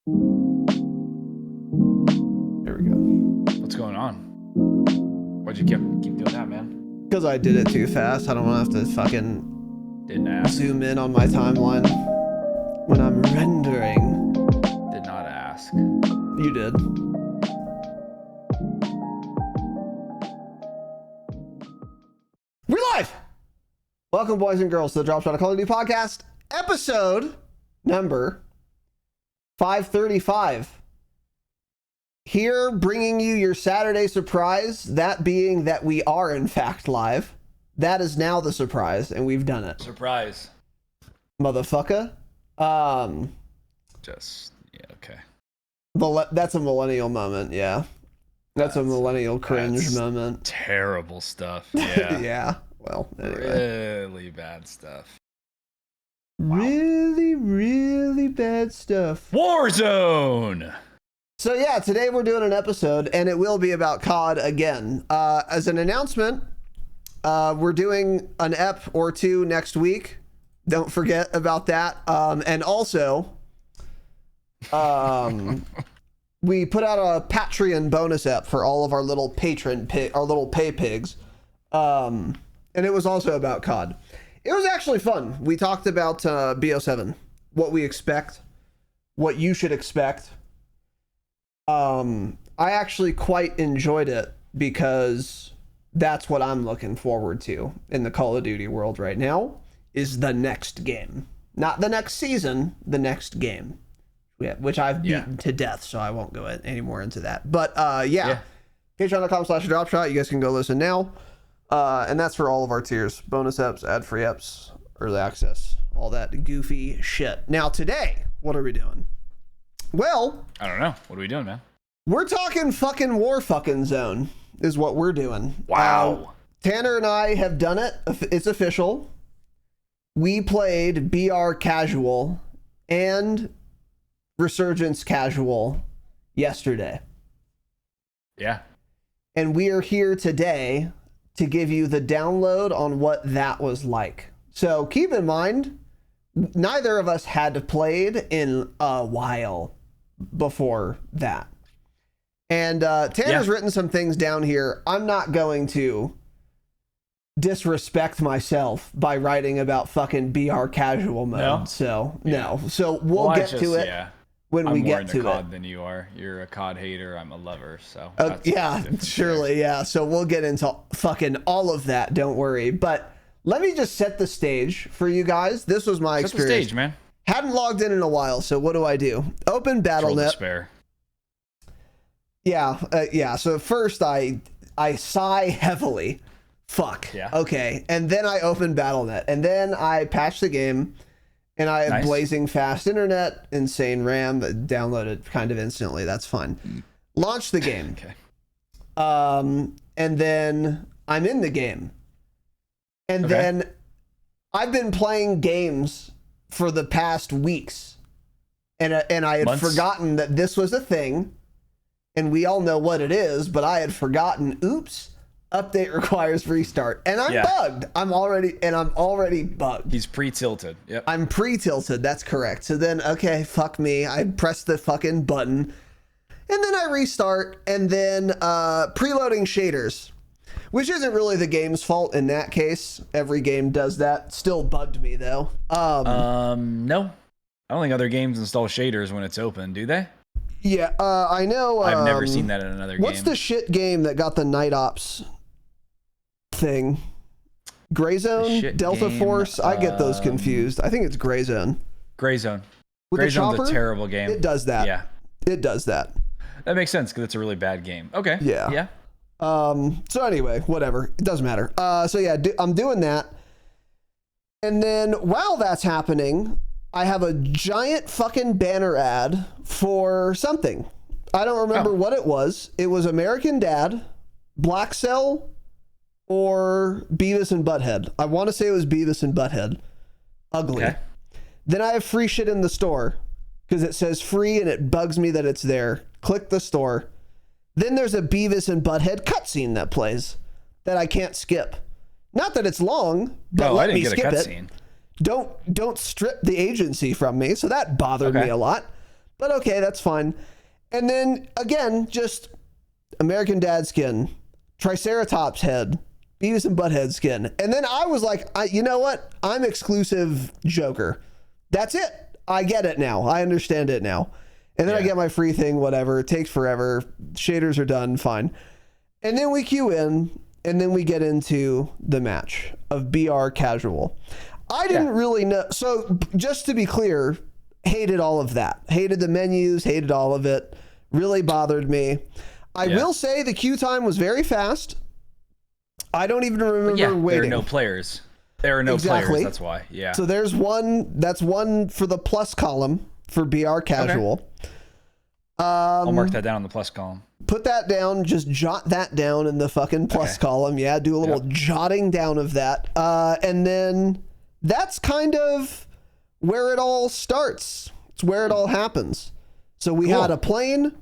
There we go. What's going on? Why'd you keep doing that, man? Because I did it too fast. I don't want to have to fucking Didn't ask. zoom in on my timeline when I'm rendering. Did not ask. You did. We're live! Welcome, boys and girls, to the Dropshot Call of Duty podcast, episode number 535. Here, bringing you your Saturday surprise, that being that we are, in fact, live. That is now the surprise, and we've done it. Surprise. Motherfucker. Just, yeah, okay. That's a millennial moment, yeah. That's a millennial cringe moment. Terrible stuff. Yeah. Yeah. Well, anyway. Really bad stuff. Really, really bad stuff. Warzone! So yeah, today we're doing an episode, and it will be about COD again. As an announcement, we're doing an ep or two next week. Don't forget about that. And also, we put out a Patreon bonus ep for all of our little our little pay pigs. And it was also about COD. It was actually fun. We talked about BO7, what we expect, what you should expect. I actually quite enjoyed it because that's what I'm looking forward to in the Call of Duty world right now is the next game. Not the next season, the next game. Yeah, which I've beaten to death, so I won't go any more into that. But yeah. Patreon.com/dropshot. You guys can go listen now. And that's for all of our tiers. Bonus eps, ad-free eps, early access, all that goofy shit. Now today, what are we doing? Well, I don't know. What are we doing, man? we're talking fucking war fucking zone is what we're doing. Wow. Tanner and I have done it. It's official. We played BR Casual and Resurgence Casual yesterday. Yeah. And we are here today to give you the download on what that was like. So keep in mind, neither of us had played in a while before that. And Tanner's written some things down here. I'm not going to disrespect myself by writing about fucking BR Casual mode. No? So, no. So we'll get to it when we get to I'm more into it. COD than you are. You're a COD hater. I'm a lover. So Yeah, surely. Yeah. So we'll get into fucking all of that. Don't worry. But let me just set the stage for you guys. This was my experience. Set the stage, man. Hadn't logged in a while. So what do? Open BattleNet. Despair. Yeah. So first I sigh heavily. Fuck. Yeah. Okay. And then I open BattleNet. And then I patch the game. And I have blazing fast internet, insane RAM, downloaded kind of instantly. That's fine. Launch the game. Okay. And then I'm in the game. And then I've been playing games for the past weeks. And I had forgotten that this was a thing. And we all know what it is, but I had forgotten, oops. Update requires restart. And I'm bugged. I'm already bugged. He's pre-tilted. Yep. I'm pre-tilted. That's correct. So then, okay, fuck me. I press the fucking button. And then I restart. And then preloading shaders. Which isn't really the game's fault in that case. Every game does that. Still bugged me, though. No. I don't think other games install shaders when it's open, do they? Yeah, I know. I've never seen that in another game. What's the shit game that got the Night Ops thing? Gray Zone? Delta Force? I get those confused. I think it's Gray Zone. Gray Zone. With Gray the Zone's chopper? a terrible game. It does that. Yeah. It does that. That makes sense because it's a really bad game. Okay. Yeah. Yeah. So anyway, whatever. It doesn't matter. So yeah, I'm doing that. And then while that's happening, I have a giant fucking banner ad for something. I don't remember what it was. It was American Dad, Black Cell, or Beavis and Butthead. I want to say it was Beavis and Butthead. Ugly. Okay. Then I have free shit in the store because it says free and it bugs me that it's there. Click the store. Then there's a Beavis and Butthead cutscene that plays that I can't skip. Not that it's long, but let me skip it. Don't strip the agency from me. So that bothered me a lot. but okay, that's fine. And then again, just American Dad skin, Triceratops head, Beavis and Butthead skin. And then I was like, you know what? I'm exclusive Joker. That's it. I get it now. I understand it now. And then I get my free thing, whatever. It takes forever. Shaders are done. Fine. And then we queue in, and then we get into the match of BR Casual. I didn't really know. So just to be clear, hated all of that. Hated the menus, hated all of it. Really bothered me. I will say the queue time was very fast. I don't even remember waiting. There are no players. There are no players, that's why. Yeah. So there's one, that's one for the plus column for BR Casual. Okay. I'll mark that down on the plus column. Put that down, just jot that down in the fucking plus column. Yeah, do a little jotting down of that. And then that's kind of where it all starts. It's where it all happens. So we had a plane.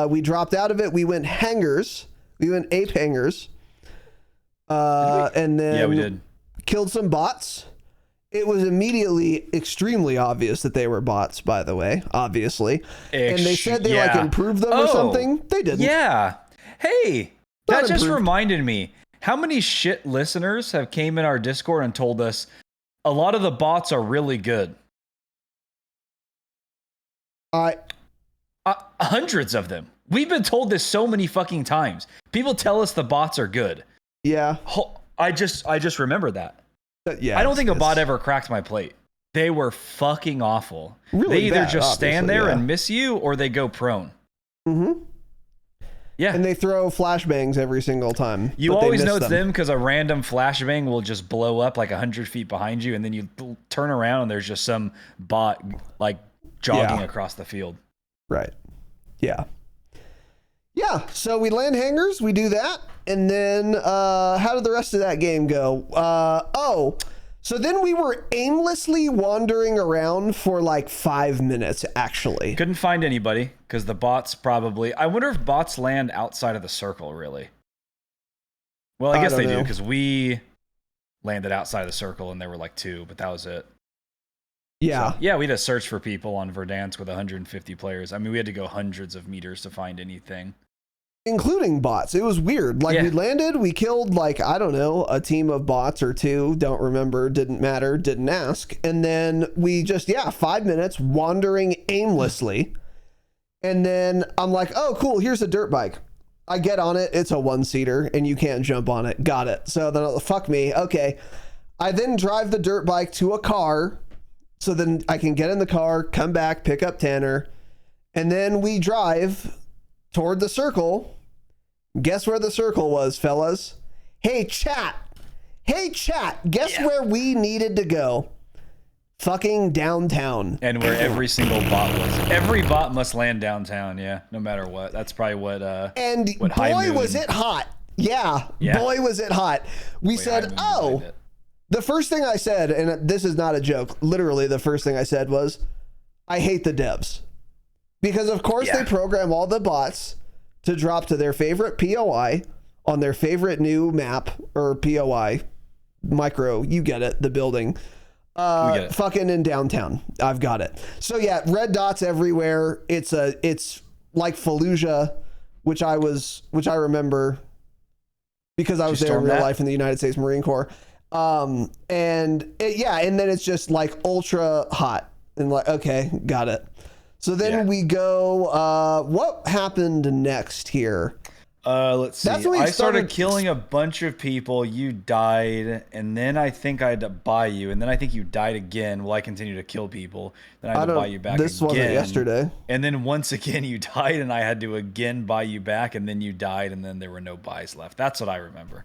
We dropped out of it. We went hangars. We went ape hangars. And then we did. Killed some bots. It was immediately extremely obvious that they were bots, by the way, obviously. And they said they like improved them or something. They didn't. Yeah. Hey, that just reminded me. How many shit listeners have came in our Discord and told us a lot of the bots are really good? Hundreds of them. We've been told this so many fucking times. People tell us the bots are good. Yeah. I just remember that. Yeah. I don't think a bot ever cracked my plate. They were fucking awful. Really they either bad, just stand there and miss you, or they go prone. Mm-hmm. Yeah. And they throw flashbangs every single time. You always know it's them because a random flashbang will just blow up like 100 feet behind you, and then you turn around and there's just some bot like jogging across the field. Right. Yeah. Yeah. So we land hangars, we do that. And then how did the rest of that game go? So then we were aimlessly wandering around for like 5 minutes, actually. Couldn't find anybody because the bots probably... I wonder if bots land outside of the circle, really. Well, I guess they do because we landed outside of the circle and there were like 2, but that was it. Yeah. So, yeah, we had to search for people on Verdansk with 150 players. I mean, we had to go hundreds of meters to find anything. Including bots. It was weird. Like we landed, we killed like, I don't know, a team of bots or 2. Don't remember. Didn't matter. Didn't ask. And then we just, 5 minutes wandering aimlessly. And then I'm like, oh, cool. Here's a dirt bike. I get on it. It's a 1-seater and you can't jump on it. Got it. So then fuck me. Okay. I then drive the dirt bike to a car. So then I can get in the car, come back, pick up Tanner. And then we drive toward the circle. Guess where the circle was, fellas? Hey, chat. Guess where we needed to go? Fucking downtown. And where every single bot was. Every bot must land downtown, no matter what. That's probably what and what boy, was it hot. Yeah, boy, was it hot. We said, the first thing I said, and this is not a joke, literally the first thing I said was, I hate the devs. Because of course they program all the bots to drop to their favorite POI on their favorite new map, or POI, micro, you get it, the building. Fucking in downtown. I've got it. So yeah, red dots everywhere. It's like Fallujah, which I remember because I was there in real life in the United States Marine Corps. And then it's just like ultra hot and like, okay, got it. So then we go, what happened next here? Let's see. I started killing a bunch of people. You died. And then I think I had to buy you. And then I think you died again. Well, I continued to kill people. Then I had to buy you back again. This wasn't yesterday. And then once again you died and I had to again buy you back. And then you died and then there were no buys left. That's what I remember.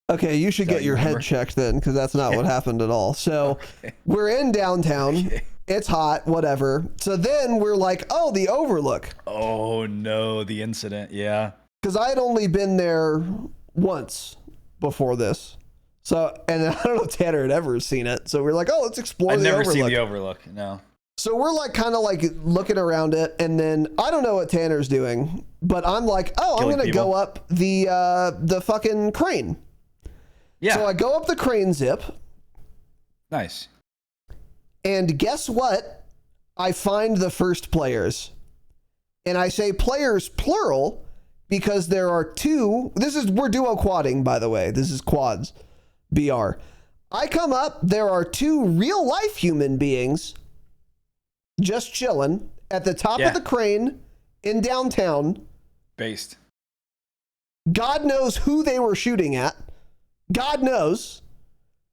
Okay, you should get your head checked then, because that's not what happened at all. So we're in downtown. It's hot, whatever. So then we're like, oh, the Overlook. Oh, no, the incident, yeah. Because I had only been there once before this. So, and I don't know if Tanner had ever seen it. So we're like, oh, let's explore the Overlook. I've never seen the Overlook, no. So we're like kind of like looking around it. And then I don't know what Tanner's doing, but I'm like, oh, I'm going to go up the fucking crane. Yeah. So I go up the crane zip. Nice. And guess what? I find the first players. And I say players plural because there are two. We're duo quadding, by the way. This is quads, BR. I come up, there are two real life human beings just chilling at the top of the crane in downtown. Based. God knows who they were shooting at. God knows.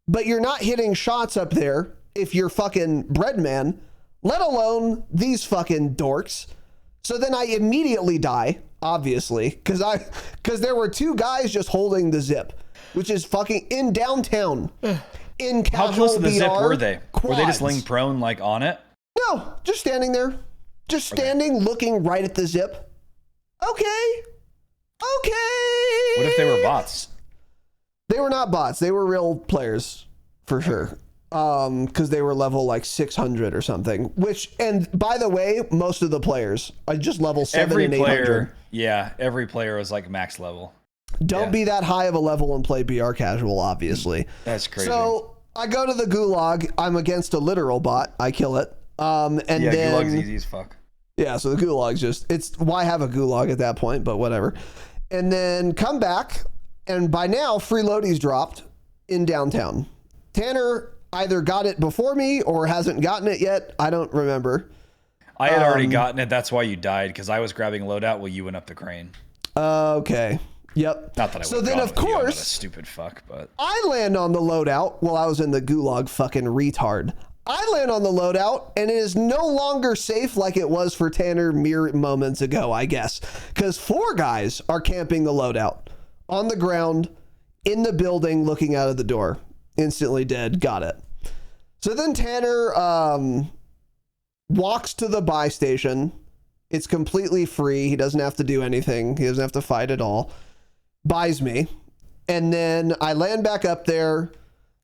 But you're not hitting shots up there if you're fucking Breadman, let alone these fucking dorks. So then I immediately die, obviously, because there were two guys just holding the zip, which is fucking in downtown. In casual How close to the BR, zip were they? quads. Were they just laying prone like on it? No, just standing there. Just standing, looking right at the zip. Okay. What if they were bots? They were not bots. They were real players, for sure. Because they were level like 600 or something. Which, and by the way, most of the players are just level 7 and 800. Yeah, every player was like max level. Don't be that high of a level and play BR casual, obviously. That's crazy. So I go to the gulag. I'm against a literal bot. I kill it. And then gulag's easy as fuck. Yeah, so the gulag's it's why have a gulag at that point, but whatever. And then come back, and by now Freeloady's dropped in downtown. Tanner either got it before me or hasn't gotten it yet. I don't remember. I had already gotten it. That's why you died, because I was grabbing loadout while you went up the crane. Okay. Yep. Not that I so then, of course, I'm not a stupid fuck, but I land on the loadout while I was in the gulag, fucking retard. I land on the loadout, and it is no longer safe like it was for Tanner mere moments ago, I guess, because 4 guys are camping the loadout on the ground in the building, looking out of the door. Instantly dead. Got it. So then Tanner walks to the buy station. It's completely free. He doesn't have to do anything. He doesn't have to fight at all. Buys me. And then I land back up there.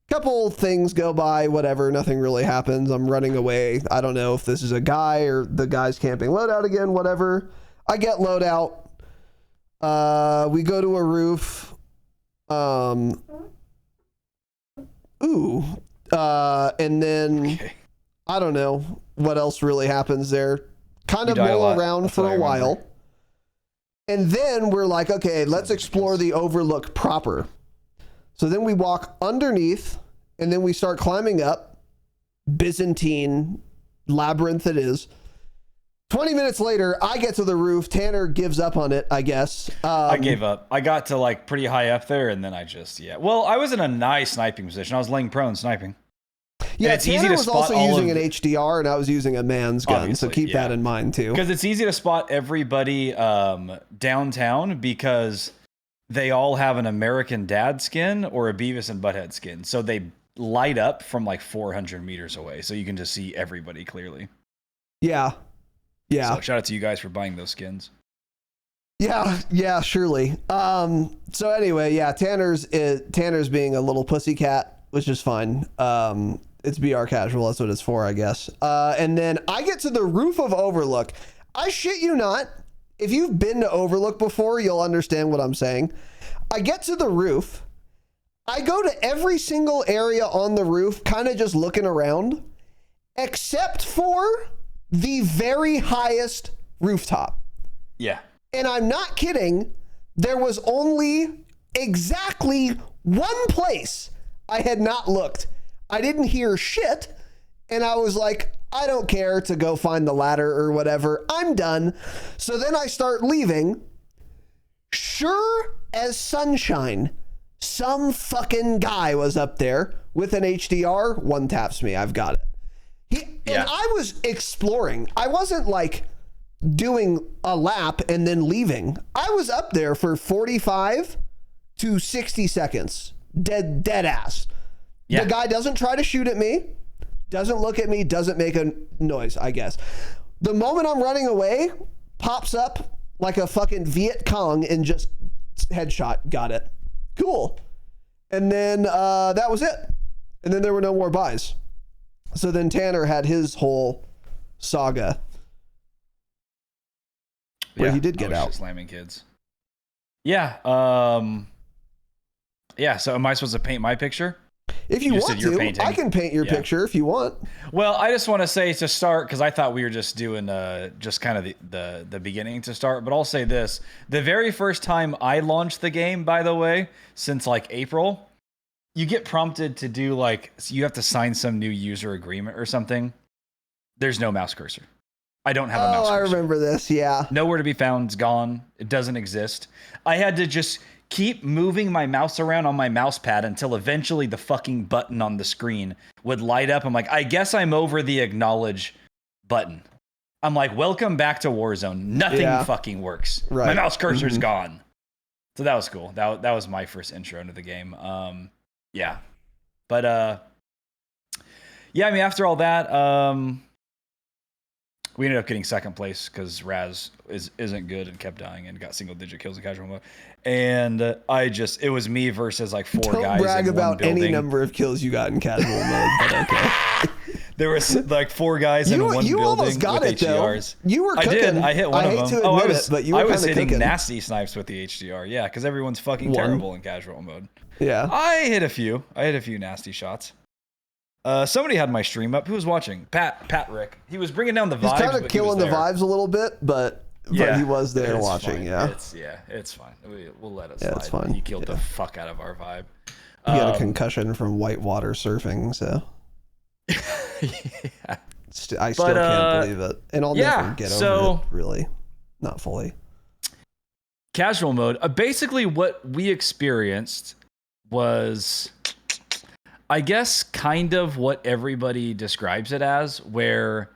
Couple things go by, whatever. Nothing really happens. I'm running away. I don't know if this is a guy or the guy's camping loadout again, whatever. I get loadout. We go to a roof. And then I don't know what else really happens there. Kind of mull around for a while. And then we're like, okay, let's explore the overlook proper. So then we walk underneath, and then we start climbing up. Byzantine labyrinth it is. 20 minutes later, I get to the roof. Tanner gives up on it, I guess. I gave up. I got to like pretty high up there, and then I just, Well, I was in a nice sniping position. I was laying prone sniping. Yeah, it's Tanner easy to was spot also using an HDR, and I was using a man's gun, Obviously, so keep that in mind, too. Because it's easy to spot everybody downtown because they all have an American Dad skin or a Beavis and Butthead skin. So they light up from like 400 meters away, so you can just see everybody clearly. Yeah. So shout out to you guys for buying those skins. Yeah, surely. So anyway, Tanner's being a little pussycat, which is fine. It's BR casual, that's what it's for, I guess. And then I get to the roof of Overlook. I shit you not, if you've been to Overlook before, you'll understand what I'm saying. I get to the roof. I go to every single area on the roof, kind of just looking around, except for the very highest rooftop. Yeah. And I'm not kidding. There was only exactly one place I had not looked. I didn't hear shit. And I was like, I don't care to go find the ladder or whatever. I'm done. So then I start leaving. Sure as sunshine, some fucking guy was up there with an HDR. One taps me. I've got it. And I was exploring. I wasn't like doing a lap and then leaving. I was up there for 45 to 60 seconds. Dead ass. Yeah. The guy doesn't try to shoot at me, doesn't look at me, doesn't make a noise, I guess. The moment I'm running away, pops up like a fucking Viet Cong and just headshot. Got it. Cool. And then that was it. And then there were no more buys. So then Tanner had his whole saga where he did get out. Just slamming kids. Yeah. So am I supposed to paint my picture? If you want to, I can paint your picture if you want. Well, I just want to say to start, because I thought we were just doing just kind of the beginning to start, but I'll say this. The very first time I launched the game, by the way, since like April, you get prompted to do like, you have to sign some new user agreement or something. There's no mouse cursor. I don't have a mouse cursor. I remember this, yeah. Nowhere to be found. It's gone. It doesn't exist. I had to just keep moving my mouse around on my mouse pad until eventually the fucking button on the screen would light up. I'm like, I guess I'm over the acknowledge button. I'm like, welcome back to Warzone. Nothing fucking works. Right. My mouse cursor's gone. So that was cool. That was my first intro into the game. Yeah. But yeah, I mean, after all that, we ended up getting second place because Raz isn't good and kept dying and got single-digit kills in casual mode. And it was me versus like four guys. Don't brag about any number of kills you got in casual mode, but okay. There was like four guys in one building. You almost got it, HDRs. Though. You were cooking. I did. I hit one of them. I hate to admit it, but you were I was hitting cooking. Nasty snipes with the HDR. Yeah, because everyone's fucking terrible in casual mode. Yeah. I hit a few nasty shots. Somebody had my stream up. Who was watching? Pat Rick. He was bringing down the vibes. He's kind of killing the vibes a little bit, but he was there watching. Fine. It's fine. We'll let it slide. It's fine. He killed the fuck out of our vibe. He got a concussion from whitewater surfing, so. Yeah. I still can't believe it, and I'll never get over it. Really, not fully. Casual mode. Basically, what we experienced was, I guess, kind of what everybody describes it as, where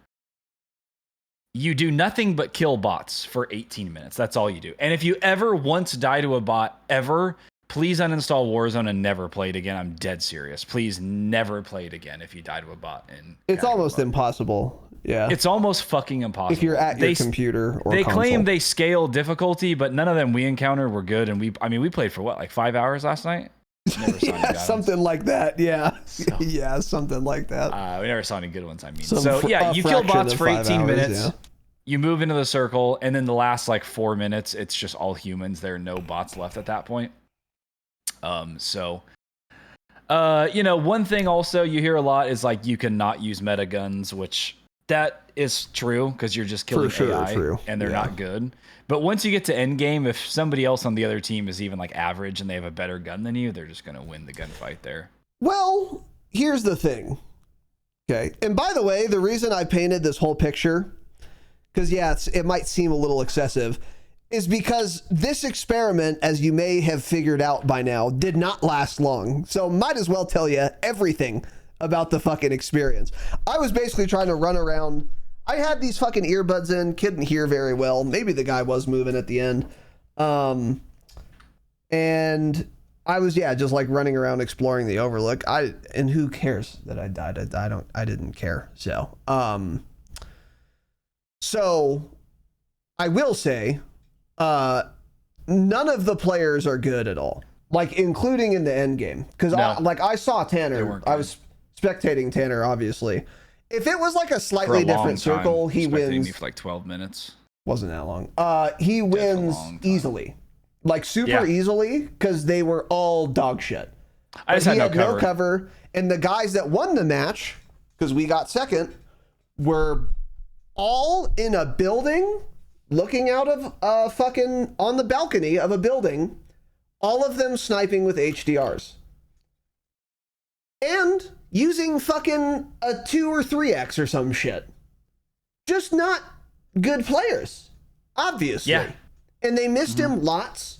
you do nothing but kill bots for 18 minutes. That's all you do. And if you ever once die to a bot, please uninstall Warzone and never play it again. I'm dead serious. Please never play it again if you die to a bot. It's almost impossible. Yeah. It's almost fucking impossible. If you're at your computer or They console. claim they scale difficulty, but none of them we encountered were good. And we played for what, like 5 hours last night? Yeah, something like that. Yeah. So, yeah, something like that. We never saw any good ones, I mean. You kill bots for 18 minutes. Yeah. You move into the circle, and then the last like 4 minutes, it's just all humans. There are no bots left at that point. One thing also you hear a lot is like you cannot use meta guns, which that is true because you're just killing AI and they're not good. But once you get to end game, if somebody else on the other team is even like average and they have a better gun than you, they're just going to win the gunfight there. Well, here's the thing. Okay. And by the way, the reason I painted this whole picture, because it might seem a little excessive, is because this experiment, as you may have figured out by now, did not last long. So might as well tell you everything about the fucking experience. I was basically trying to run around. I had these fucking earbuds in, couldn't hear very well. Maybe the guy was moving at the end. And I was, just like running around exploring the overlook. And who cares that I died? I didn't care. So I will say, none of the players are good at all, like including in the end game. Because I saw Tanner. I was spectating Tanner, obviously. If it was like a slightly different circle, he wins. Me for like 12 minutes. Wasn't that long. He wins easily, like super easily, because they were all dog shit. I just had no cover, and the guys that won the match, because we got second, were all in a building, looking out of fucking on the balcony of a building, all of them sniping with HDRs. And using fucking a 2 or 3x or some shit. Just not good players, obviously. Yeah. And they missed him lots.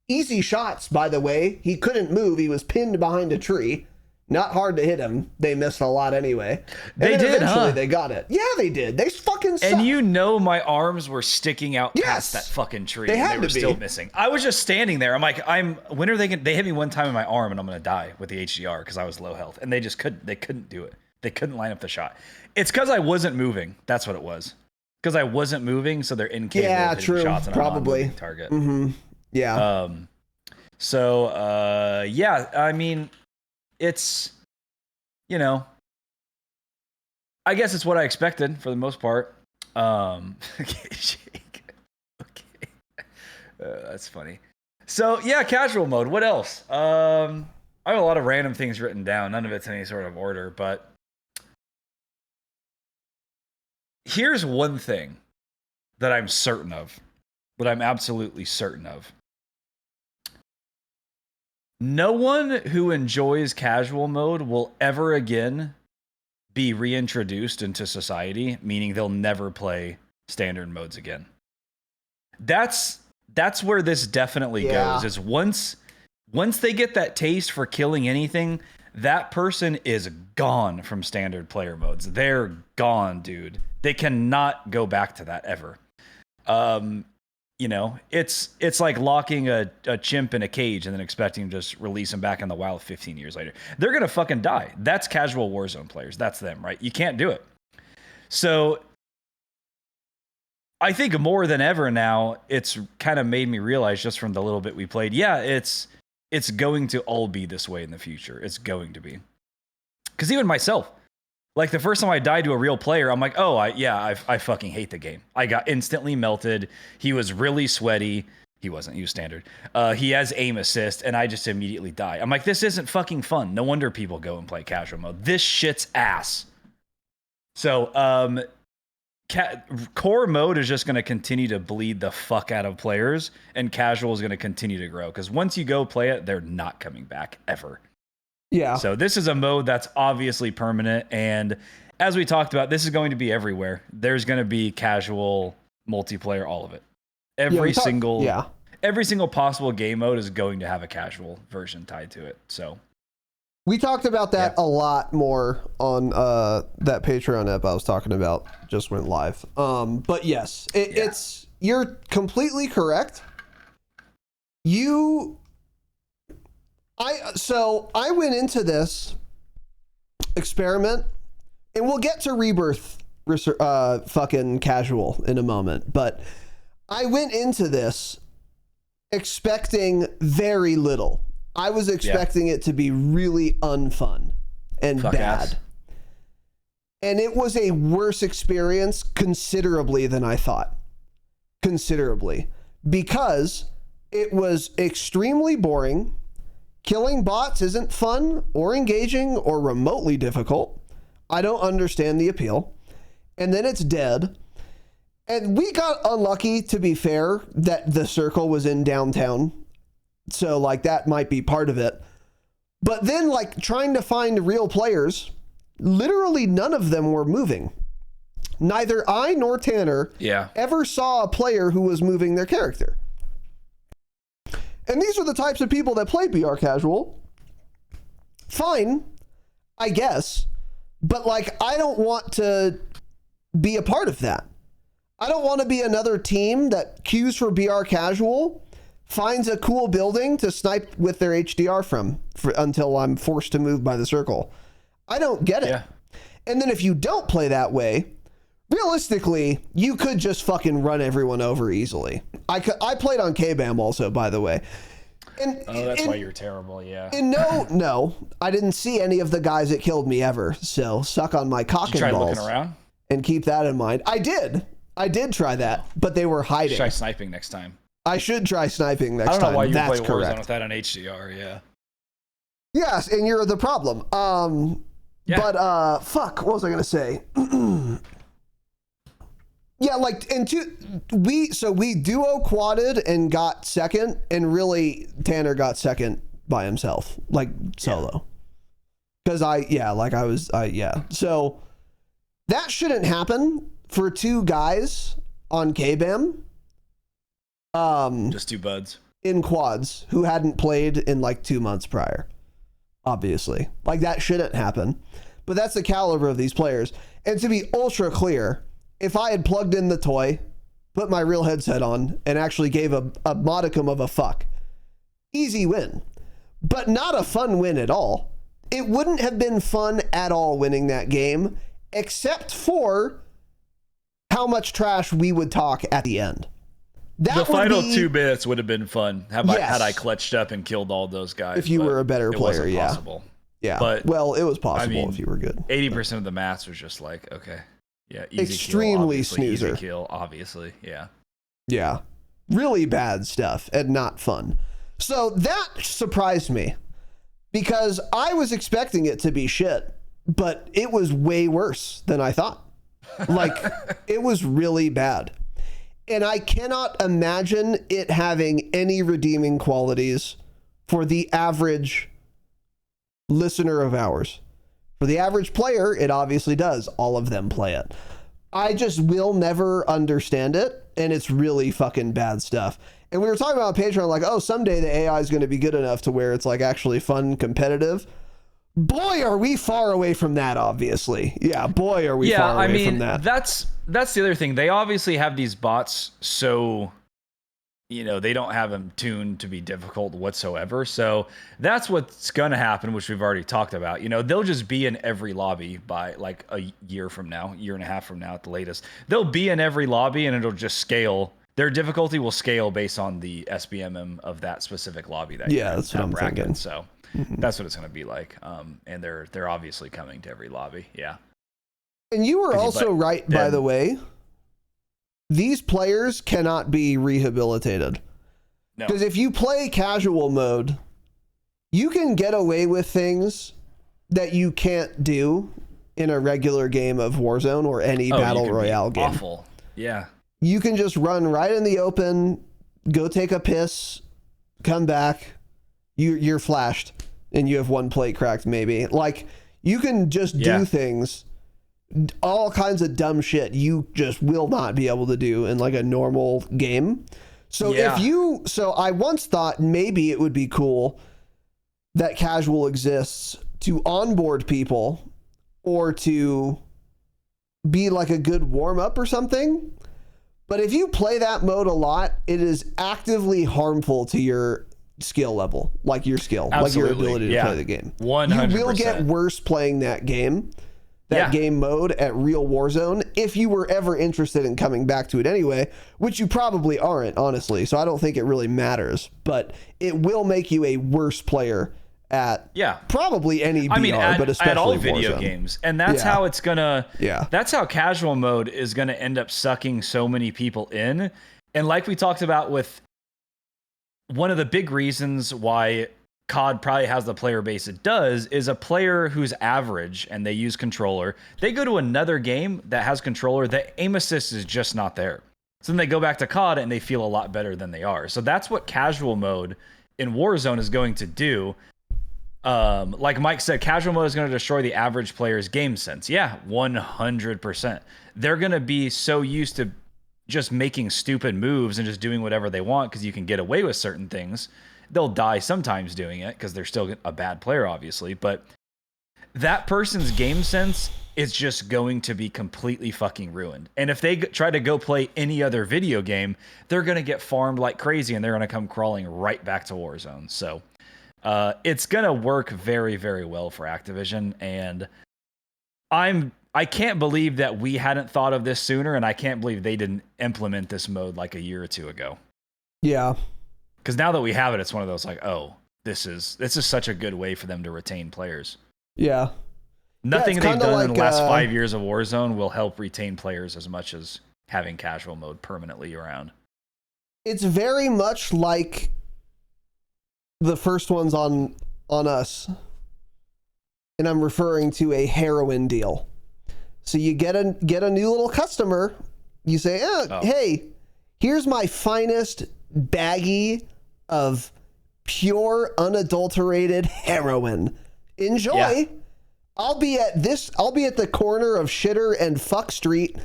Easy shots, by the way. He couldn't move. He was pinned behind a tree. Not hard to hit him. They missed a lot anyway. They did, eventually they got it. Yeah, they did. They fucking sucked. And my arms were sticking out past that fucking tree. They were still missing. I was just standing there. I'm like, when are they going to... They hit me one time in my arm and I'm going to die with the HDR because I was low health. And they just couldn't do it. They couldn't line up the shot. It's because I wasn't moving. That's what it was. Because I wasn't moving, so they're incapable of hitting shots. And probably. I'm target. Mm-hmm. Yeah. I mean... It's, I guess it's what I expected for the most part. Shake. Okay. That's funny. So yeah, casual mode. What else? I have a lot of random things written down. None of it's in any sort of order, but here's one thing that I'm certain of, that I'm absolutely certain of. No one who enjoys casual mode will ever again be reintroduced into society, meaning they'll never play standard modes again. That's where this definitely goes, is once they get that taste for killing anything, that person is gone from standard player modes. They're gone, dude. They cannot go back to that ever. You know, it's like locking a chimp in a cage and then expecting to just release him back in the wild 15 years later. They're going to fucking die. That's casual Warzone players. That's them, right? You can't do it. So I think more than ever now, it's kind of made me realize just from the little bit we played, yeah, it's going to all be this way in the future. It's going to be. Because even myself, like the first time I died to a real player, I'm like, oh, I fucking hate the game. I got instantly melted. He was really sweaty. He wasn't used standard. He has aim assist, and I just immediately die. I'm like, this isn't fucking fun. No wonder people go and play casual mode. This shit's ass. So, core mode is just going to continue to bleed the fuck out of players, and casual is going to continue to grow. Because once you go play it, they're not coming back ever. Yeah. So this is a mode that's obviously permanent, and as we talked about, this is going to be everywhere. There's going to be casual, multiplayer, all of it. Every single possible game mode is going to have a casual version tied to it. So we talked about that a lot more on that Patreon app I was talking about, just went live. But yes, it's, you're completely correct. I went into this experiment, and we'll get to Rebirth fucking casual in a moment, but I went into this expecting very little. I was expecting it to be really unfun and bad. Ass. And it was a worse experience considerably than I thought. Considerably. Because it was extremely boring. Killing bots isn't fun or engaging or remotely difficult. I don't understand the appeal. And then it's dead. And we got unlucky, to be fair, that the circle was in downtown. So, like, that might be part of it. But then, like, trying to find real players, literally none of them were moving. Neither I nor Tanner ever saw a player who was moving their character. And these are the types of people that play BR casual. Fine, I guess. But, like, I don't want to be a part of that. I don't want to be another team that queues for BR casual, finds a cool building to snipe with their HDR from until I'm forced to move by the circle. I don't get it. Yeah. And then if you don't play that way, realistically, you could just fucking run everyone over easily. I played on KBAM also, by the way. And, that's why you're terrible, yeah. And no, I didn't see any of the guys that killed me ever, so suck on my cock and balls. Try looking around? And keep that in mind. I did try that, but they were hiding. Try sniping next time. I should try sniping next time. I don't know why you That's play correct. Warzone with that on HDR, yeah. Yes, and you're the problem. But fuck, what was I gonna say? Yeah, like, we duo quadded and got second, and really Tanner got second by himself, like solo. Because So that shouldn't happen for two guys on KBAM. Just two buds in quads who hadn't played in like 2 months prior. Obviously, like, that shouldn't happen, but that's the caliber of these players. And to be ultra clear, if I had plugged in the toy, put my real headset on, and actually gave a modicum of a fuck, easy win, but not a fun win at all. It wouldn't have been fun at all winning that game, except for how much trash we would talk at the end. The final 2 minutes would have been fun had I clutched up and killed all those guys. If you were a better player, yeah. Possible. Yeah. But, well, it was possible if you were good. 80% of the maths was just like, okay. Yeah, easy extremely kill, snoozer. Easy kill, obviously. Yeah. Yeah. Really bad stuff and not fun. So that surprised me because I was expecting it to be shit, but it was way worse than I thought. Like, it was really bad. And I cannot imagine it having any redeeming qualities for the average listener of ours. For the average player, it obviously does. All of them play it. I just will never understand it, and it's really fucking bad stuff. And we were talking about on Patreon, like, oh, someday the AI is going to be good enough to where it's like actually fun, competitive. Boy, are we far away from that, obviously. Yeah, boy, are we far away from that. That's the other thing. They obviously have these bots, so, you know, they don't have them tuned to be difficult whatsoever. So that's what's going to happen, which we've already talked about. You know, they'll just be in every lobby by like a year from now, year and a half from now at the latest. They'll be in every lobby and it'll just scale. Their difficulty will scale based on the SBMM of that specific lobby. That's what I'm thinking. So that's what it's going to be like. And they're obviously coming to every lobby. Yeah. And you were also right, by the way. These players cannot be rehabilitated. No. Because if you play casual mode, you can get away with things that you can't do in a regular game of Warzone or any battle royale game. Awful. Yeah. You can just run right in the open, go take a piss, come back, you're flashed, and you have one plate cracked maybe. Like, you can just do things, all kinds of dumb shit you just will not be able to do in like a normal game. So so I once thought maybe it would be cool that casual exists to onboard people or to be like a good warm up or something. But if you play that mode a lot, it is actively harmful to your skill level, like your skill, Absolutely. like your ability to play the game. 100%. You will get worse playing that game. Game mode at real Warzone, if you were ever interested in coming back to it anyway, which you probably aren't, honestly, so I don't think it really matters, but it will make you a worse player at probably any BR, but especially at all video Warzone. Games. And that's how it's gonna that's how casual mode is gonna end up sucking so many people in. And like we talked about with one of the big reasons why COD probably has the player base it does is a player who's average and they use controller. They go to another game that has controller, the aim assist is just not there. So then they go back to COD and they feel a lot better than they are. So that's what casual mode in Warzone is going to do. Like Mike said, casual mode is going to destroy the average player's game sense. Yeah, 100%. They're going to be so used to just making stupid moves and just doing whatever they want because you can get away with certain things. They'll die sometimes doing it because they're still a bad player, obviously. But that person's game sense is just going to be completely fucking ruined. And if they try to go play any other video game, they're going to get farmed like crazy and they're going to come crawling right back to Warzone. So it's going to work very, very well for Activision. And I can't believe that we hadn't thought of this sooner. And I can't believe they didn't implement this mode like a year or two ago. Yeah. Because now that we have it, it's one of those like, oh, this is such a good way for them to retain players. Yeah. Nothing they've done in the last 5 years of Warzone will help retain players as much as having casual mode permanently around. It's very much like the first ones on us. And I'm referring to a heroin deal. So you get a new little customer. You say, hey, here's my finest baggie of pure unadulterated heroin. Enjoy. Yeah. I'll be at the corner of Shitter and Fuck Street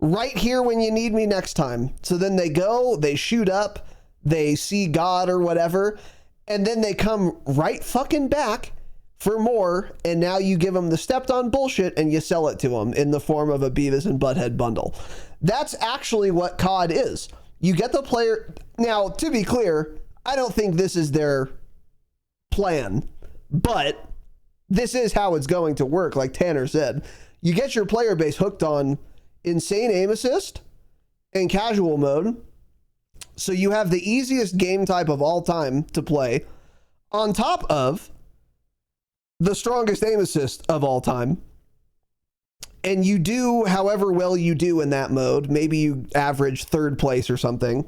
right here when you need me next time. So then they go, they shoot up, they see God or whatever, and then they come right fucking back for more, and now you give them the stepped on bullshit and you sell it to them in the form of a Beavis and Butthead bundle. That's actually what COD is. You get the player. Now, to be clear, I don't think this is their plan, but this is how it's going to work. Like Tanner said, you get your player base hooked on insane aim assist and casual mode. So you have the easiest game type of all time to play on top of the strongest aim assist of all time. And you do however well you do in that mode. Maybe you average third place or something.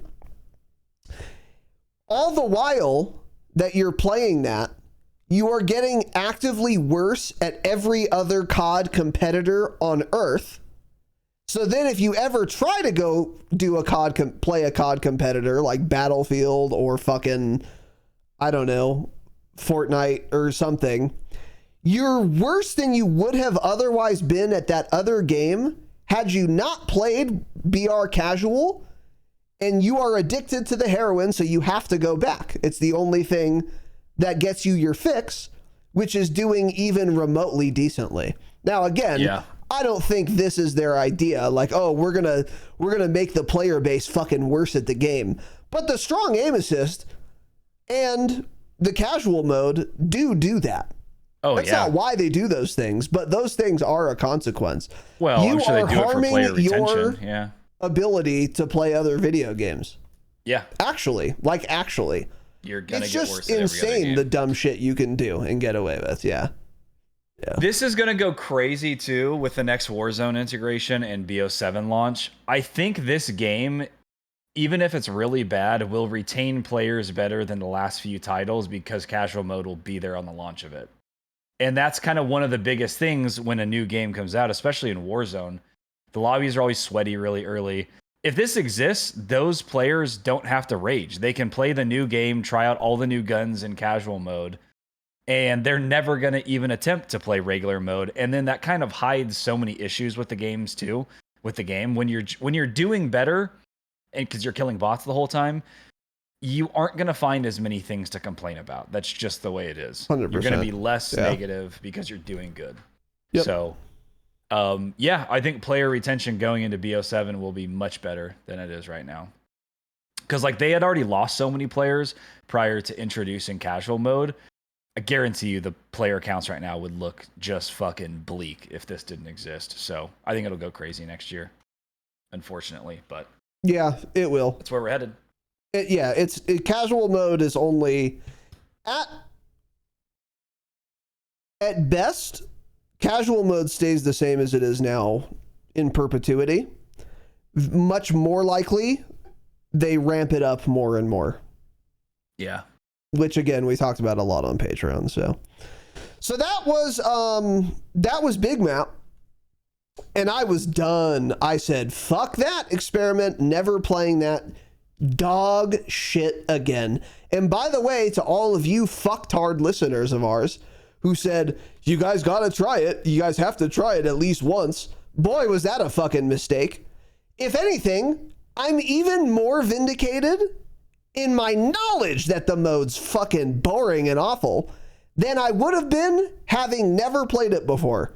All the while that you're playing that, you are getting actively worse at every other COD competitor on Earth. So then if you ever try to go do a play a COD competitor like Battlefield or fucking, I don't know, Fortnite or something, you're worse than you would have otherwise been at that other game had you not played BR Casual, and you are addicted to the heroin, so you have to go back. It's the only thing that gets you your fix, which is doing even remotely decently. Now, again, I don't think this is their idea. Like, oh, we're gonna make the player base fucking worse at the game. But the strong aim assist and the casual mode do that. Oh, That's not why they do those things, but those things are a consequence. Well, you I'm sure are they do harming it for player your retention. ability to play other video games. Yeah. Actually. You're gonna it's get just worse at every other insane game. the dumb shit you can do and get away with. Yeah. This is gonna go crazy too with the next Warzone integration and BO7 launch. I think this game, even if it's really bad, will retain players better than the last few titles because casual mode will be there on the launch of it. And that's kind of one of the biggest things when a new game comes out, especially in Warzone. The lobbies are always sweaty really early. If this exists, those players don't have to rage. They can play the new game, try out all the new guns in casual mode, and they're never going to even attempt to play regular mode. And then that kind of hides so many issues with the games too, with the game. When you're doing better, and because you're killing bots the whole time, you aren't going to find as many things to complain about. That's just the way it is. 100%. You're going to be less negative because you're doing good. Yep. So, I think player retention going into BO7 will be much better than it is right now. Because like they had already lost so many players prior to introducing casual mode. I guarantee you the player counts right now would look just fucking bleak if this didn't exist. So I think it'll go crazy next year, unfortunately. But yeah, it will. That's where we're headed. Casual mode is only at best, casual mode stays the same as it is now in perpetuity. Much more likely, they ramp it up more and more. Yeah. Which again, we talked about a lot on Patreon. So that was Big Map. And I was done. I said, fuck that experiment, never playing that dog shit again. And by the way, to all of you fucktard listeners of ours who said, you guys gotta try it, you guys have to try it at least once, boy, was that a fucking mistake. If anything, I'm even more vindicated in my knowledge that the mode's fucking boring and awful than I would have been having never played it before.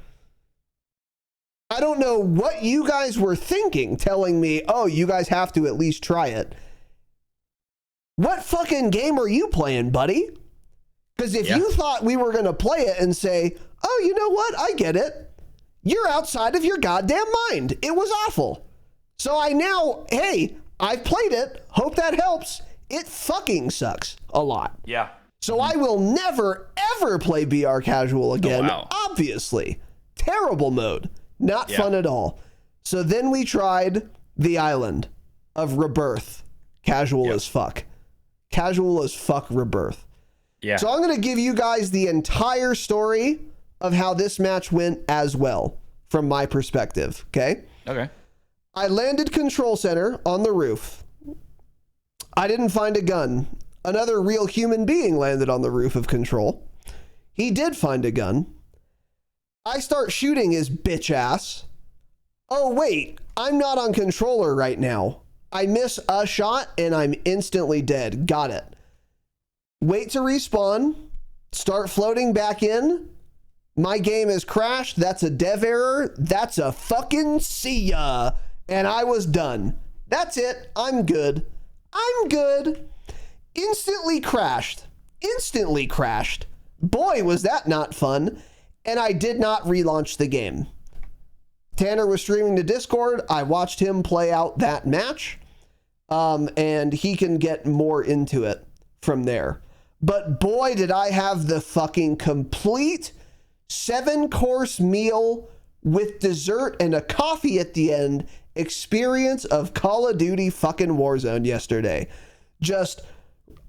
I don't know what you guys were thinking telling me, oh, you guys have to at least try it. What fucking game are you playing, buddy? Because if you thought we were going to play it and say, oh, you know what? I get it. You're outside of your goddamn mind. It was awful. So I've played it. Hope that helps. It fucking sucks a lot. Yeah. So I will never, ever play BR Casual again. Oh, wow. Obviously. Terrible mode. Not fun at all. So then we tried the island of Rebirth. Casual as fuck. Casual as fuck Rebirth. Yeah. So I'm going to give you guys the entire story of how this match went as well, from my perspective. Okay? Okay. I landed control center on the roof. I didn't find a gun. Another real human being landed on the roof of control. He did find a gun. I start shooting his bitch ass. Oh, wait, I'm not on controller right now. I miss a shot and I'm instantly dead. Got it. Wait to respawn. Start floating back in. My game has crashed. That's a dev error. That's a fucking see ya. And I was done. That's it. I'm good. I'm good. Instantly crashed. Boy, was that not fun. And I did not relaunch the game. Tanner was streaming to Discord. I watched him play out that match. And he can get more into it from there. But boy, did I have the fucking complete 7-course meal with dessert and a coffee at the end experience of Call of Duty fucking Warzone yesterday. Just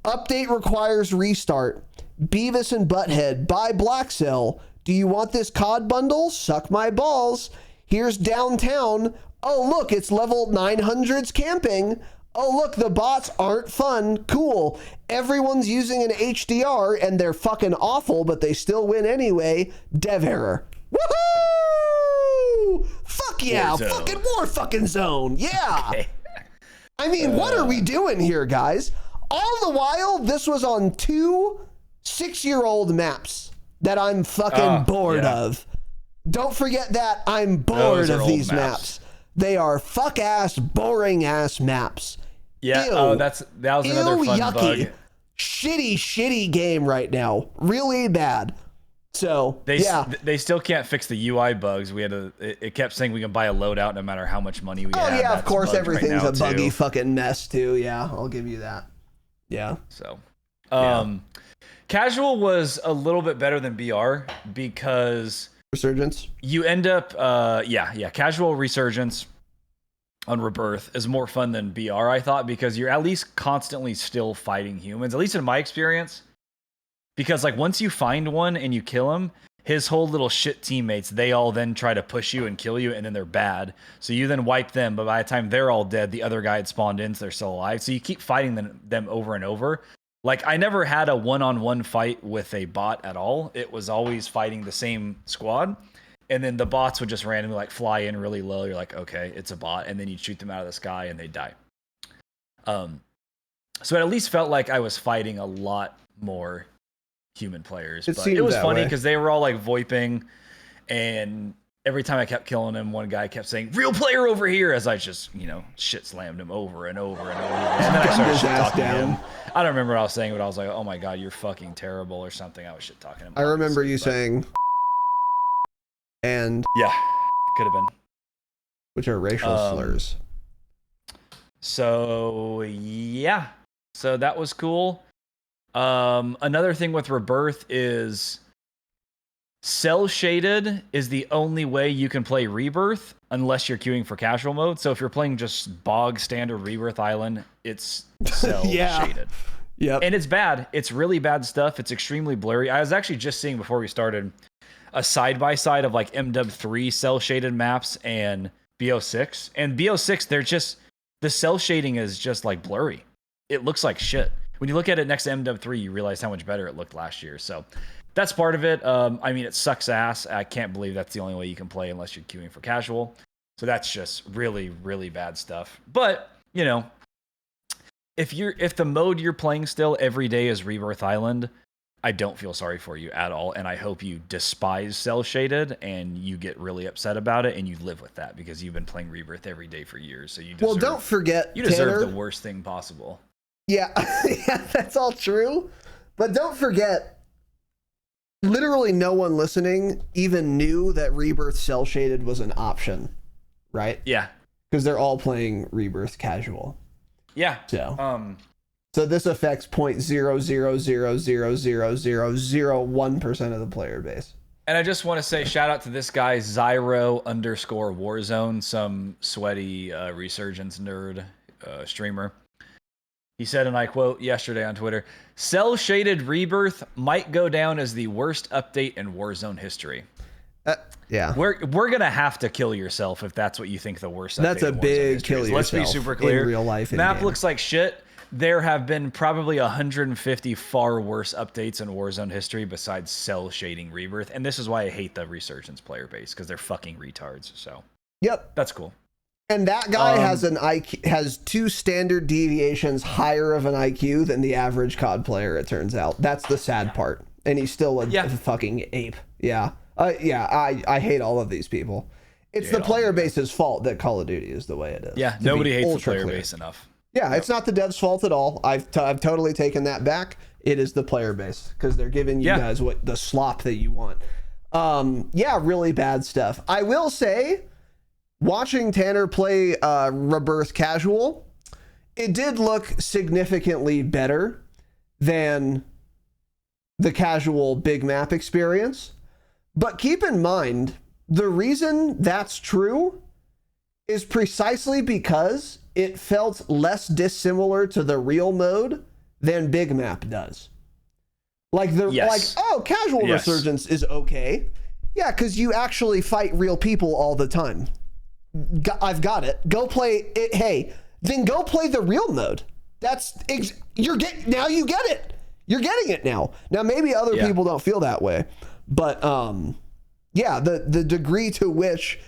update requires restart. Beavis and Butthead by Black Cell. Do you want this COD bundle? Suck my balls. Here's downtown. Oh, look, it's level 900's camping. Oh, look, the bots aren't fun. Cool. Everyone's using an HDR and they're fucking awful, but they still win anyway. Dev error. Woohoo! Fuck yeah. Warzone. Fucking war fucking zone. Yeah. Okay. I mean, what are we doing here, guys? All the while, this was on 2 6-year-old maps that I'm fucking bored of. Don't forget that I'm bored of these maps. They are fuck-ass, boring-ass maps. Yeah, Ew. that was another fun yucky. bug. Shitty game right now. Really bad. So, they still can't fix the UI bugs. It kept saying we can buy a loadout no matter how much money we have. Oh, yeah, of course, everything's right a buggy too. fucking mess, too. Yeah, I'll give you that. Yeah. So, Casual was a little bit better than BR because Resurgence. you end up, Casual Resurgence on Rebirth is more fun than BR, I thought, because you're at least constantly still fighting humans, at least in my experience. Because like once you find one and you kill him, his whole little shit teammates, they all then try to push you and kill you, and then they're bad. So you then wipe them, but by the time they're all dead, the other guy had spawned in, so they're still alive. So you keep fighting them over and over. Like I never had a one-on-one fight with a bot at all. It was always fighting the same squad. And then the bots would just randomly like fly in really low. You're like, okay, it's a bot. And then you'd shoot them out of the sky and they die. So it at least felt like I was fighting a lot more human players. But it was funny because they were all like VoIPing, and every time I kept killing him, one guy kept saying, "Real player over here," as I just, shit slammed him over and over and over. And then I started shit talking to him. I don't remember what I was saying, but I was like, "Oh my god, you're fucking terrible," or something. I was shit talking to him. I remember you saying, and yeah, could have been, which are racial slurs. So yeah, so that was cool. Another thing with Rebirth is cell shaded is the only way you can play Rebirth unless you're queuing for casual mode. So if you're playing just bog standard Rebirth Island, it's cell shaded. Yep. And it's bad. It's really bad stuff. It's extremely blurry. I was actually just seeing before we started a side-by-side of like MW3 cell shaded maps and BO6. And BO6, the cell shading is just like blurry. It looks like shit. When you look at it next to MW3, you realize how much better it looked last year. So that's part of it. I mean, it sucks ass. I can't believe that's the only way you can play unless you're queuing for casual. So that's just really, really bad stuff. But, if the mode you're playing still every day is Rebirth Island, I don't feel sorry for you at all. And I hope you despise cell shaded and you get really upset about it and you live with that because you've been playing Rebirth every day for years. So you deserve, don't forget, you deserve Tanner, the worst thing possible. Yeah, yeah, that's all true. But don't forget, literally no one listening even knew that Rebirth cell shaded was an option, right? Yeah. Because they're all playing Rebirth casual. Yeah. So this affects 0.0000001% of the player base. And I just want to say shout out to this guy, Zyro_Warzone, some sweaty Resurgence nerd streamer. He said, and I quote yesterday on Twitter, "Cell-shaded Rebirth might go down as the worst update in Warzone history." Yeah. We're going to have to kill yourself if that's what you think the worst update That's a in Warzone big history kill is. yourself. Let's be super clear. In real life. Map looks like shit. There have been probably 150 far worse updates in Warzone history besides cell shading Rebirth. And this is why I hate the Resurgence player base, because they're fucking retards. So yep. That's cool. And that guy has 2 standard deviations higher of an IQ than the average COD player, it turns out. That's the sad part. And he's still a fucking ape. Yeah. I hate all of these people. It's the player base's fault that Call of Duty is the way it is. Yeah, nobody hates the player base enough. Yeah, it's not the devs' fault at all. I've totally taken that back. It is the player base because they're giving you guys the slop that you want. Really bad stuff. I will say, watching Tanner play Rebirth casual, it did look significantly better than the casual big map experience. But keep in mind, the reason that's true is precisely because it felt less dissimilar to the real mode than big map does. Like casual resurgence is okay. Yeah, because you actually fight real people all the time. I've got it. Go play it. Hey, then go play the real mode. Now you get it. You're getting it now. Now maybe other people don't feel that way, but yeah, the degree to which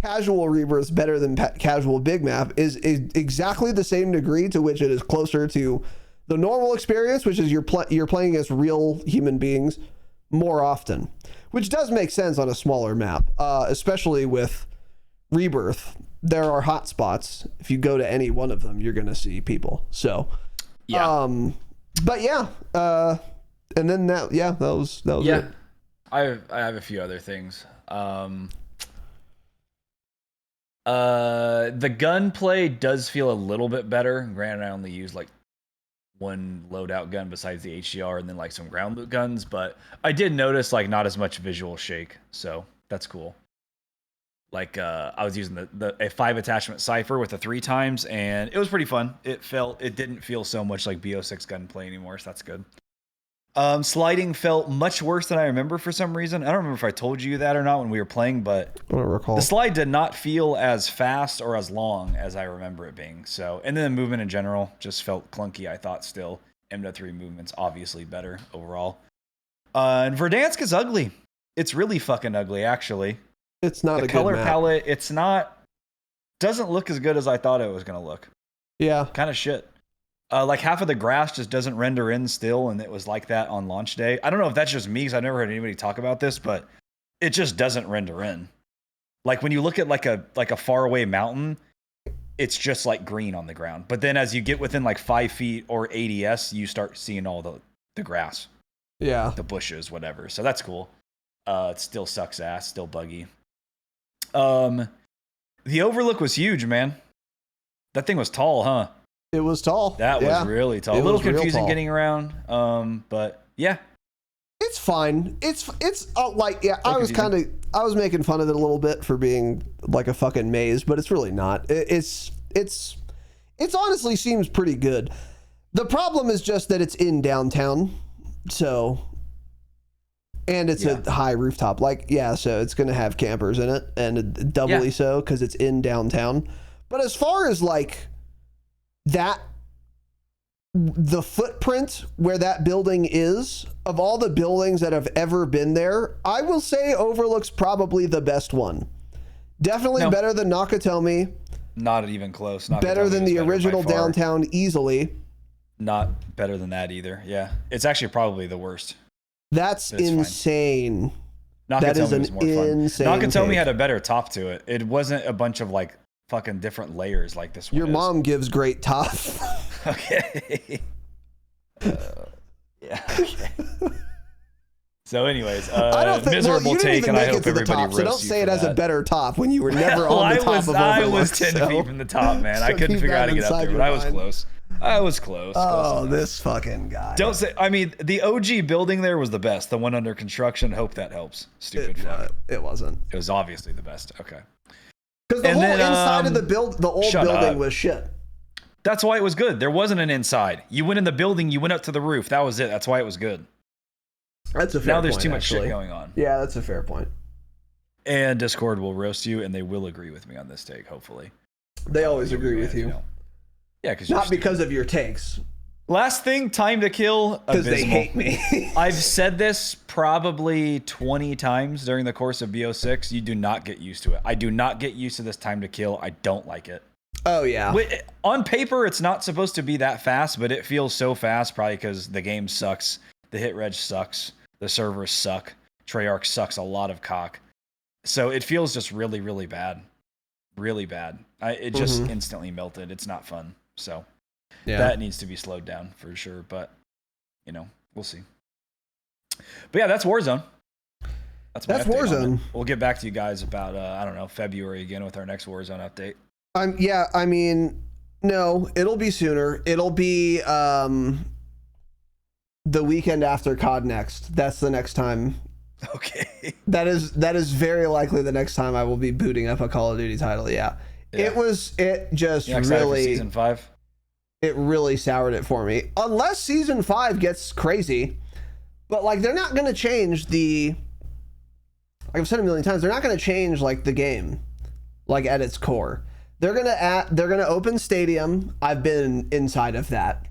casual Rebirth is better than casual big map is exactly the same degree to which it is closer to the normal experience, which is you're playing as real human beings more often, which does make sense on a smaller map, especially with Rebirth. There are hot spots. If you go to any one of them, you're going to see people. So, but yeah, and then that was it. I have a few other things. The gunplay does feel a little bit better. Granted, I only used like one loadout gun besides the HDR and then like some ground loot guns, but I did notice like not as much visual shake, so that's cool. Like I was using a 5 attachment Cypher with the 3 times, and it was pretty fun. It didn't feel so much like BO6 gunplay anymore, so that's good. Sliding felt much worse than I remember for some reason. I don't remember if I told you that or not when we were playing, but I don't recall. The slide did not feel as fast or as long as I remember it being. So, and then the movement in general just felt clunky, I thought still. M3 movement's obviously better overall. And Verdansk is ugly. It's really fucking ugly, actually. It's not the a color good map. Palette. Doesn't look as good as I thought it was going to look. Yeah. Kind of shit. Like half of the grass just doesn't render in still, and it was like that on launch day. I don't know if that's just me, because I've never heard anybody talk about this, but it just doesn't render in. Like when you look at like a faraway mountain, it's just like green on the ground. But then as you get within like 5 feet or ADS, you start seeing all the grass. Yeah. The bushes, whatever. So that's cool. It still sucks ass, still buggy. The overlook was huge, man. That thing was tall, huh? It was tall. That was really tall. A little confusing getting around. But yeah. It's fine. It's like, yeah, I was making fun of it a little bit for being like a fucking maze, but it's really not. It's honestly seems pretty good. The problem is just that it's in downtown. So, and it's a high rooftop. Like, yeah, so it's going to have campers in it, and doubly so because it's in downtown. But as far as like the footprint where that building is, of all the buildings that have ever been there, I will say Overlook's probably the best one. Definitely better than Nakatomi. Not even close. Better than the original downtown easily. Not better than that either. Yeah. It's actually probably the worst. That's insane. That is an insane Nakatomi had a better top to it. It wasn't a bunch of like fucking different layers like this one. Your mom gives great top. Okay. Yeah. Okay. So, anyways, I don't think, miserable take, and I hope everybody roasts you. So don't say it as a better top when you were never on the top of Overlook. I was 10 feet from the top, man. I couldn't figure out how to get up there, but I was close. I was close. Oh, this fucking guy. Don't say. I mean, the OG building there was the best. The one under construction. Hope that helps. Stupid fuck. It wasn't. It was obviously the best. Okay. Because the whole inside of the old building was shit. That's why it was good. There wasn't an inside. You went in the building, you went up to the roof. That was it. That's why it was good. That's a fair point. Now there's too much shit going on. Yeah, that's a fair point. And Discord will roast you, and they will agree with me on this take, hopefully. They always agree with you. Yeah, because not because of your takes. Last thing, time to kill. Because they hate me. I've said this probably 20 times during the course of BO6. You do not get used to it. I do not get used to this time to kill. I don't like it. Oh, yeah. On paper, it's not supposed to be that fast, but it feels so fast probably because the game sucks. The hit reg sucks. The servers suck. Treyarch sucks a lot of cock. So it feels just really, really bad. Really bad. It just instantly melted. It's not fun. So that needs to be slowed down for sure. But, we'll see. But yeah, that's Warzone. That's Warzone. We'll get back to you guys about, February again with our next Warzone update. I mean, no, it'll be sooner. It'll be the weekend after COD next. That's the next time. Okay. That is very likely the next time I will be booting up a Call of Duty title. Yeah. It just really Season 5. It really soured it for me. Unless Season 5 gets crazy, But like, they're not going to change like I've said a million times, they're not going to change like the game, like at its core. They're going to open Stadium. I've been inside of that.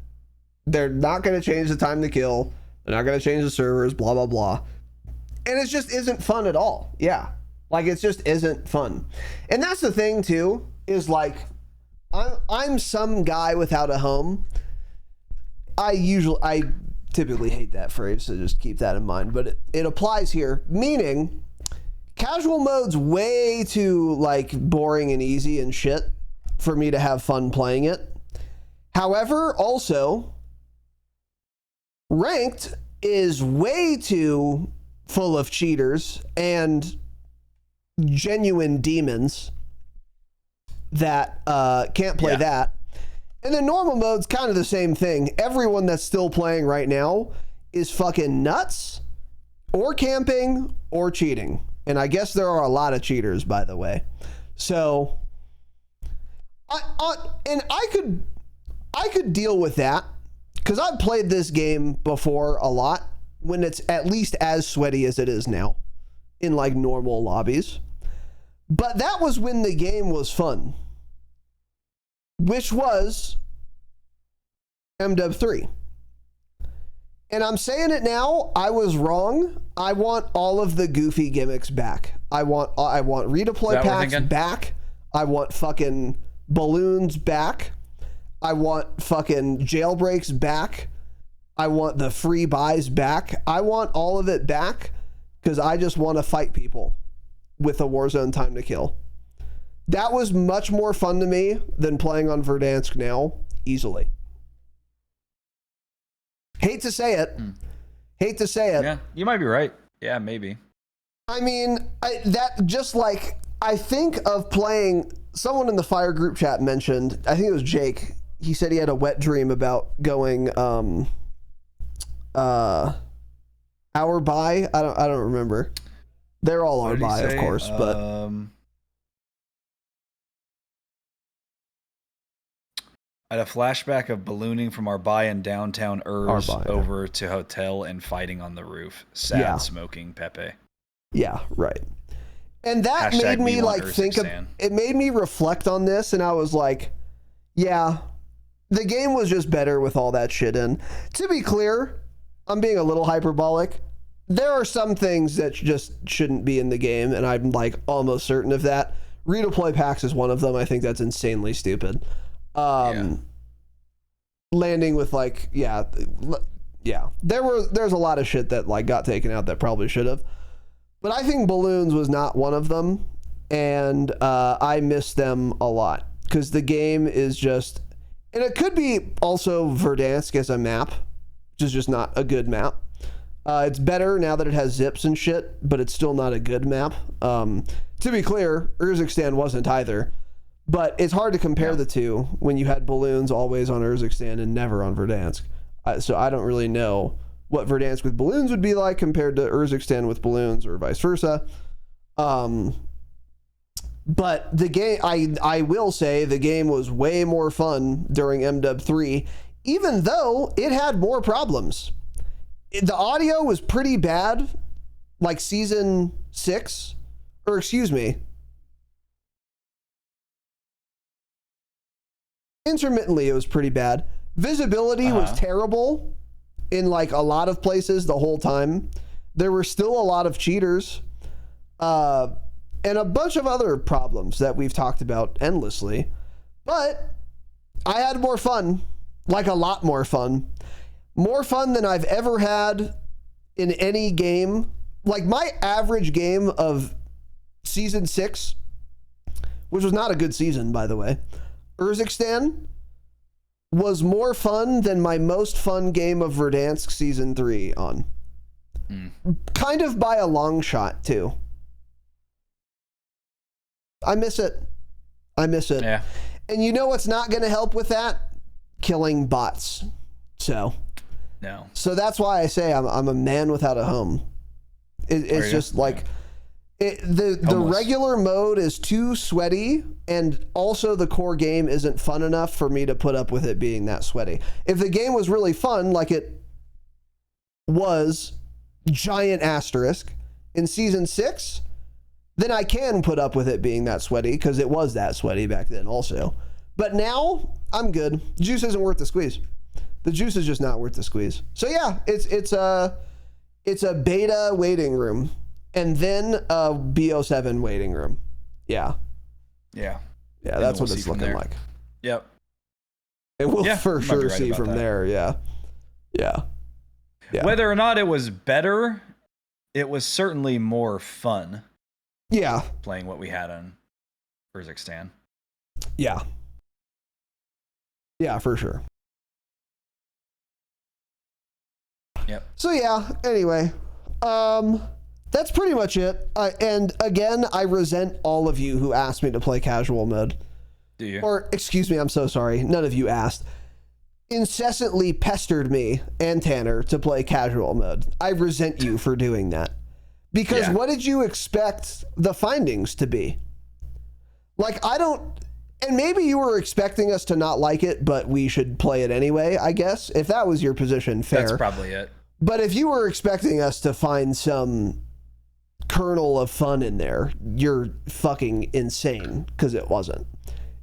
They're not going to change the time to kill. They're not going to change the servers, blah, blah, blah. And it just isn't fun at all. Yeah. Like, it just isn't fun. And that's the thing too, is like, I'm some guy without a home. I typically hate that phrase, so just keep that in mind, but it applies here, meaning casual mode's way too like boring and easy and shit for me to have fun playing it. However, also ranked is way too full of cheaters and genuine demons that can't play that. And then normal mode's kind of the same thing. Everyone that's still playing right now is fucking nuts or camping or cheating. And I guess there are a lot of cheaters, by the way. So I could deal with that because I've played this game before a lot when it's at least as sweaty as it is now in like normal lobbies. But that was when the game was fun, which was MW3. And I'm saying it now, I was wrong. I want all of the goofy gimmicks back. I want redeploy packs back. I want fucking balloons back. I want fucking jailbreaks back. I want the free buys back. I want all of it back because I just want to fight people with a Warzone time to kill. That was much more fun to me than playing on Verdansk now, easily. Hate to say it. Hate to say it. Yeah, you might be right. Yeah, maybe. I mean, I think of playing, someone in the Fire group chat mentioned, I think it was Jake, he said he had a wet dream about going hour by. I don't remember. They're all hour by, of course, but I had a flashback of ballooning from Arbai in downtown Urs over to hotel and fighting on the roof. Sad smoking Pepe. Yeah, right. And that made me like think of it, made me reflect on this, and I was like, yeah, the game was just better with all that shit in. To be clear, I'm being a little hyperbolic. There are some things that just shouldn't be in the game, and I'm like almost certain of that. Redeploy packs is one of them. I think that's insanely stupid. Landing with like, there's a lot of shit that like got taken out that probably should have, but I think balloons was not one of them, and I miss them a lot because the game is just, and it could be also Verdansk as a map, which is just not a good map. It's better now that it has zips and shit, but it's still not a good map. To be clear, Urzikstan wasn't either. But it's hard to compare the two when you had balloons always on Urzikstan and never on Verdansk. So I don't really know what Verdansk with balloons would be like compared to Urzikstan with balloons or vice versa. But the game, I will say the game was way more fun during MW3, even though it had more problems. The audio was pretty bad, like season 6, or excuse me, intermittently it was pretty bad. Visibility was terrible in like a lot of places the whole time. There were still a lot of cheaters and a bunch of other problems that we've talked about endlessly, but I had more fun, like a lot more fun than I've ever had in any game. Like my average game of season 6, which was not a good season, by the way, Urzikstan, was more fun than my most fun game of Verdansk season 3 on. Kind of by a long shot too. I miss it. Yeah. And you know what's not going to help with that? Killing bots. So that's why I say I'm a man without a home. It's just like the regular mode is too sweaty, and also the core game isn't fun enough for me to put up with it being that sweaty. If the game was really fun, like it was giant asterisk. In season 6, then I can put up with it being that sweaty because it was that sweaty back then also. But now I'm good. Juice isn't worth the squeeze. The juice is just not worth the squeeze. So yeah, it's a beta waiting room and then a BO7 waiting room. Yeah. Yeah. Yeah, that's what it's looking like. Yep. And we'll for sure see from there. Yeah. Yeah. Yeah. Whether or not it was better, it was certainly more fun. Yeah. Playing what we had on Kazakhstan. Yeah. Yeah, for sure. Yep. So yeah, anyway, that's pretty much it. And again, I resent all of you who asked me to play casual mode. Do you? Or, excuse me, I'm so sorry. None of you asked. Incessantly pestered me and Tanner to play casual mode. I resent you for doing that. Because what did you expect the findings to be? Like, I don't... And maybe you were expecting us to not like it, but we should play it anyway, I guess. If that was your position, fair. That's probably it. But if you were expecting us to find some kernel of fun in there, you're fucking insane, because it wasn't.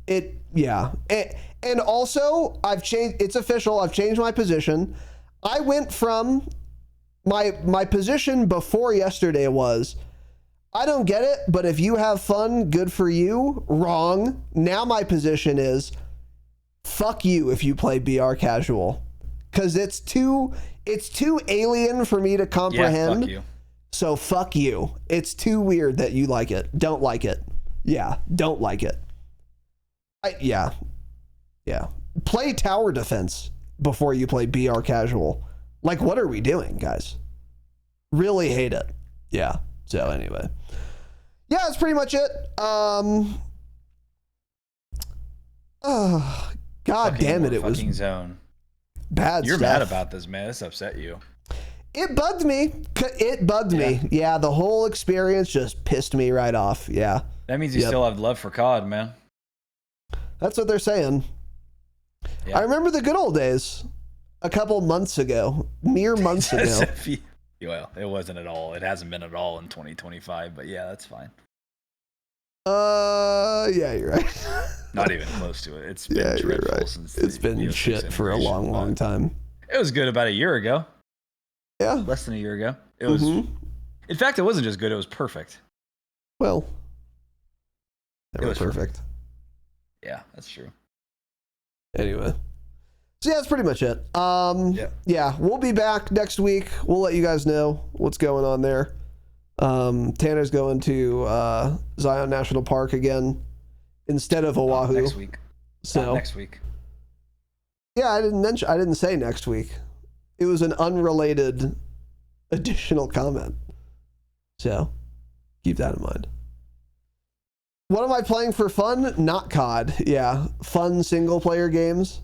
And also, I've changed, it's official, I've changed my position. I went from, my position before yesterday was, I don't get it, but if you have fun, good for you. Wrong. Now my position is, fuck you if you play BR casual. Because it's too alien for me to comprehend. Yeah, fuck you. So fuck you. It's too weird that you like it. Don't like it. Yeah, don't like it. Yeah. Play tower defense before you play BR casual. Like, what are we doing, guys? Really hate it. Yeah. So anyway. Yeah, that's pretty much it. God damn it, it was zone. Bad You're stuff. mad about this, man. This upset you. It bugged me. Yeah, the whole experience just pissed me right off. Yeah. That means you still have love for COD, man. That's what they're saying. Yeah. I remember the good old days a couple months ago, mere months ago. Well, it wasn't at all. It hasn't been at all in 2025, but yeah, that's fine. Yeah, you're right. Not even close to it. It's been dreadful since it's been shit for a long time. It was good about a year ago. Yeah. Less than a year ago. It was. In fact, it wasn't just good. It was perfect. Well, it was perfect. Yeah, that's true. Anyway. So yeah, that's pretty much it. Yeah, we'll be back next week. We'll let you guys know what's going on there. Tanner's going to Zion National Park again instead of Oahu. Next week. So next week. Yeah, I didn't say next week. It was an unrelated additional comment. So keep that in mind. What am I playing for fun? Not COD. Yeah, fun single player games.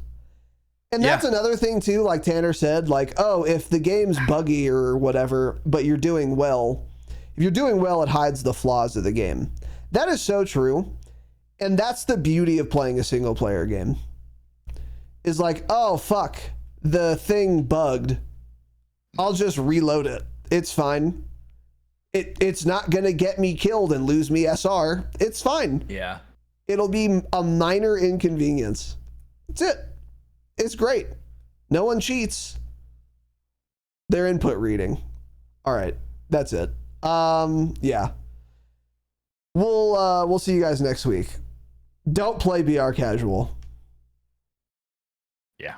And that's another thing too, like Tanner said, like, oh, if the game's buggy or whatever, but you're doing well, if you're doing well, it hides the flaws of the game. That is so true. And that's the beauty of playing a single player game. Is like, oh, fuck, the thing bugged. I'll just reload it. It's fine. It's not going to get me killed and lose me SR. It's fine. Yeah. It'll be a minor inconvenience. That's it. It's great. No one cheats. They're input reading. All right. That's it. Yeah. We'll see you guys next week. Don't play BR casual. Yeah.